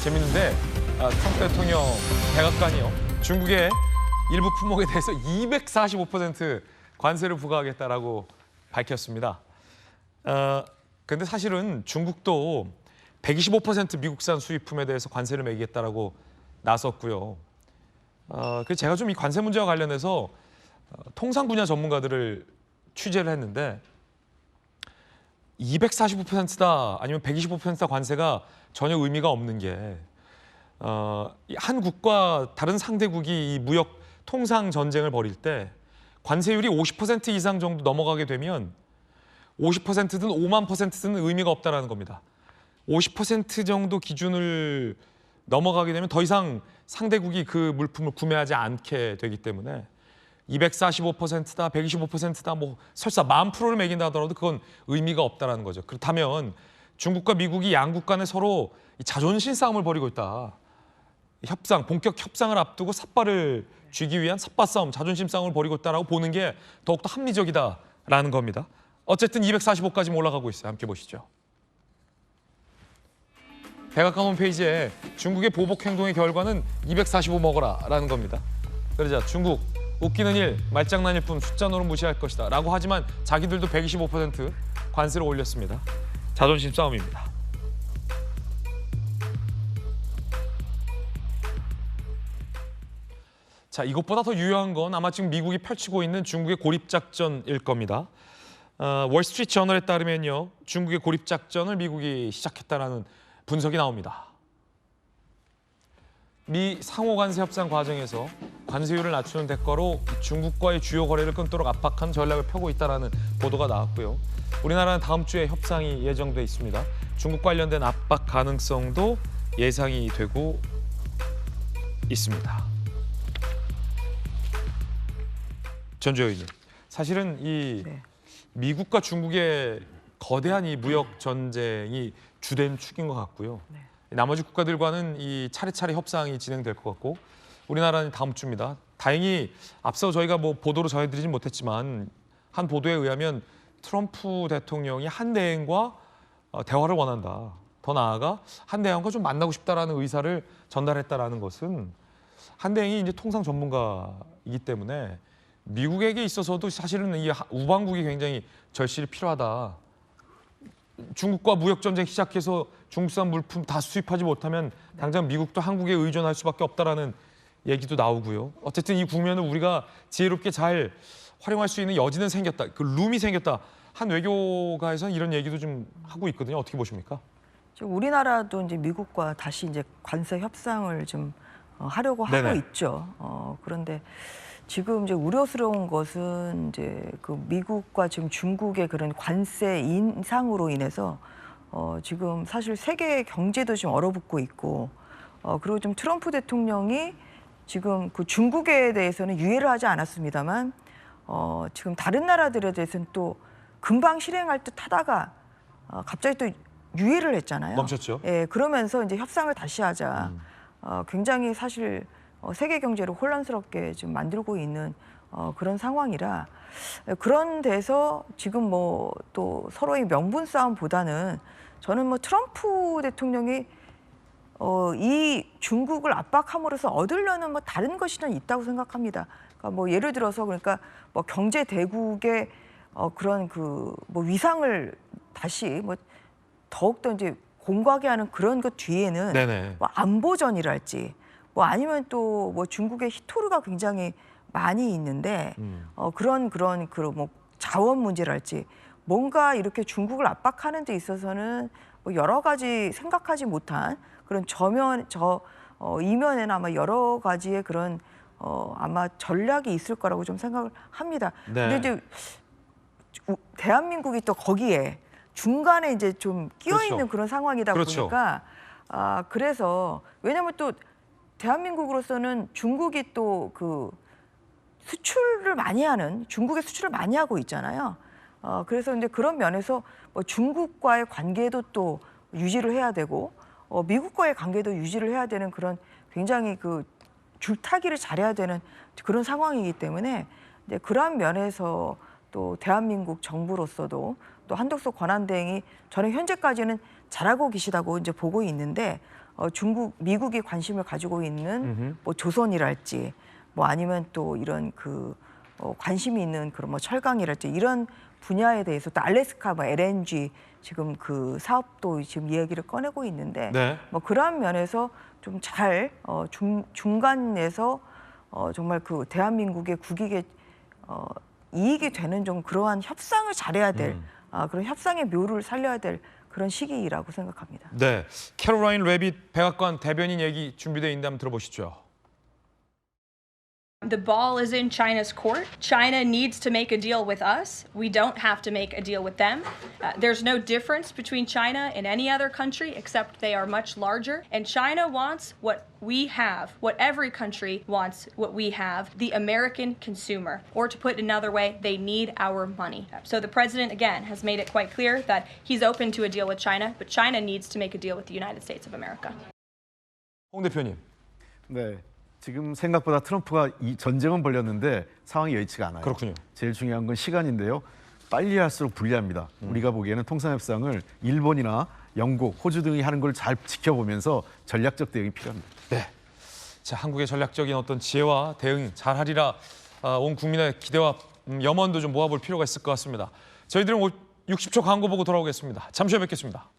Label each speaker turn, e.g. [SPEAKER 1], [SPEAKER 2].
[SPEAKER 1] 재밌는데 트럼프 대통령 백악관이요. 중국의 일부 품목에 대해서 245% 관세를 부과하겠다라고 밝혔습니다. 그런데 사실은 중국도 125% 미국산 수입품에 대해서 관세를 매기겠다라고 나섰고요. 그래서 제가 좀 이 관세 문제와 관련해서 통상 분야 전문가들을 취재를 했는데 245%다 아니면 125%다 관세가 전혀 의미가 없는 게 한국과 다른 상대국이 이 무역 통상 전쟁을 벌일 때 관세율이 50% 이상 정도 넘어가게 되면 50%든 5만 %든 의미가 없다라는 겁니다. 50% 정도 기준을 넘어가게 되면 더 이상 상대국이 그 물품을 구매하지 않게 되기 때문에 245%다, 125%다, 뭐 설사 10,000%를 매긴다 하더라도 그건 의미가 없다라는 거죠. 그렇다면 중국과 미국이 양국 간에 서로 자존심 싸움을 벌이고 있다. 협상, 본격 협상을 앞두고 삿발을 쥐기 위한 삿바 싸움, 자존심 싸움을 벌이고 있다라고 보는 게 더욱더 합리적이다라는 겁니다. 어쨌든 245까지 올라가고 있어요. 함께 보시죠. 백악관 홈페이지에 중국의 보복 행동의 결과는 245 먹어라라는 겁니다. 그러자 중국 웃기는 일, 말장난일 뿐 숫자 노름 무시할 것이다 라고 하지만 자기들도 125% 관세를 올렸습니다. 자존심 싸움입니다. 자, 이것보다 더 유효한 건 아마 지금 미국이 펼치고 있는 중국의 고립작전일 겁니다. 월스트리트 저널에 따르면요, 중국의 고립작전을 미국이 시작했다라는 분석이 나옵니다. 미 상호관세 협상 과정에서 관세율을 낮추는 대가로 중국과의 주요 거래를 끊도록 압박한 전략을 펴고 있다는 보도가 나왔고요. 우리나라는 다음 주에 협상이 예정돼 있습니다. 중국 관련된 압박 가능성도 예상이 되고 있습니다. 전주현 의원님, 사실은 이 미국과 중국의 거대한 이 무역 전쟁이 주된 축인 것 같고요. 나머지 국가들과는 이 차례차례 협상이 진행될 것 같고 우리나라는 다음 주입니다. 다행히 앞서 저희가 뭐 보도로 전해드리진 못했지만 한 보도에 의하면 트럼프 대통령이 한대행과 대화를 원한다. 더 나아가 한대행과 좀 만나고 싶다라는 의사를 전달했다라는 것은 한대행이 이제 통상 전문가이기 때문에 미국에게 있어서도 사실은 이 우방국이 굉장히 절실히 필요하다. 중국과 무역 전쟁 시작해서 중국산 물품 다 수입하지 못하면 당장 미국도 한국에 의존할 수밖에 없다라는 얘기도 나오고요. 어쨌든 이 국면을 우리가 지혜롭게 잘 활용할 수 있는 여지는 생겼다. 그 룸이 생겼다. 한 외교가에서는 이런 얘기도 좀 하고 있거든요. 어떻게 보십니까?
[SPEAKER 2] 우리나라도 이제 미국과 다시 이제 관세 협상을 좀 하려고 하고 있죠. 그런데 지금 이제 우려스러운 것은 이제 그 미국과 지금 중국의 그런 관세 인상으로 인해서 지금 사실 세계 경제도 좀 얼어붙고 있고 그리고 좀 트럼프 대통령이 지금 그 중국에 대해서는 유예를 하지 않았습니다만 지금 다른 나라들에 대해서는 또 금방 실행할 듯 하다가 갑자기 또 유예를 했잖아요.
[SPEAKER 1] 멈췄죠.
[SPEAKER 2] 예, 그러면서 이제 협상을 다시 하자. 굉장히 사실 세계 경제를 혼란스럽게 지금 만들고 있는 그런 상황이라 그런 데서 지금 뭐 또 서로의 명분 싸움보다는 저는 뭐 트럼프 대통령이 이 중국을 압박함으로써 얻으려는 뭐 다른 것이는 있다고 생각합니다. 그러니까 뭐 예를 들어서 그러니까 뭐 경제 대국의 그런 그 뭐 위상을 다시 뭐 더욱더 이제 공고하게 하는 그런 것 뒤에는 뭐 안보전이랄지 뭐 아니면 또 뭐 중국의 히토르가 굉장히 많이 있는데 그런 뭐 자원 문제랄지 뭔가 이렇게 중국을 압박하는 데 있어서는 뭐 여러 가지 생각하지 못한 그런 이면에는 아마 여러 가지의 그런 아마 전략이 있을 거라고 좀 생각을 합니다. 근데 이제 대한민국이 또 거기에 중간에 이제 좀 끼어 있는 그런 상황이다 보니까 그래서 왜냐하면 또 대한민국으로서는 중국이 또 그 수출을 많이 하는 중국의 수출을 많이 하고 있잖아요. 그래서 이제 그런 면에서 뭐 중국과의 관계도 또 유지를 해야 되고 미국과의 관계도 유지를 해야 되는 그런 굉장히 그 줄타기를 잘해야 되는 그런 상황이기 때문에 이제 그러한 면에서 또 대한민국 정부로서도 또 한덕수 권한대행이 저는 현재까지는 잘하고 계시다고 이제 보고 있는데 미국이 관심을 가지고 있는 뭐 조선이랄지 뭐 아니면 또 이런 관심이 있는 그런 뭐 철강이랄지 이런 분야에 대해서 또 알래스카 뭐 LNG 지금 그 사업도 지금 이야기를 꺼내고 있는데
[SPEAKER 1] 네.
[SPEAKER 2] 뭐 그러한 면에서 좀 잘 중간에서 정말 그 대한민국의 국익에 이익이 되는 좀 그러한 협상을 잘해야 될 그런 협상의 묘를 살려야 될 그런 시기라고 생각합니다.
[SPEAKER 1] 네, 캐롤라인 레빗 백악관 대변인 얘기 준비되어 있는데 한번 들어보시죠.
[SPEAKER 3] The ball is in China's court. China needs to make a deal with us. We don't have to make a deal with them. There's no difference between China and any other country except they are much larger. And China wants what we have, what every country wants, what we have, the American consumer. Or to put it another way, they need our money. So the president, again, has made it quite clear that he's open to a deal with China, but China needs to make a deal with the United States of America.
[SPEAKER 1] 홍 대표님.
[SPEAKER 4] 네, 지금 생각보다 트럼프가 이 전쟁은 벌렸는데 상황이 여의치가 않아요.
[SPEAKER 1] 그렇군요.
[SPEAKER 4] 제일 중요한 건 시간인데요. 빨리 할수록 불리합니다. 우리가 보기에는 통상협상을 일본이나 영국, 호주 등이 하는 걸 잘 지켜보면서 전략적 대응이 필요합니다.
[SPEAKER 1] 네. 자, 한국의 전략적인 어떤 지혜와 대응 잘하리라 온 국민의 기대와 염원도 좀 모아볼 필요가 있을 것 같습니다. 저희들은 60초 광고 보고 돌아오겠습니다. 잠시 후에 뵙겠습니다.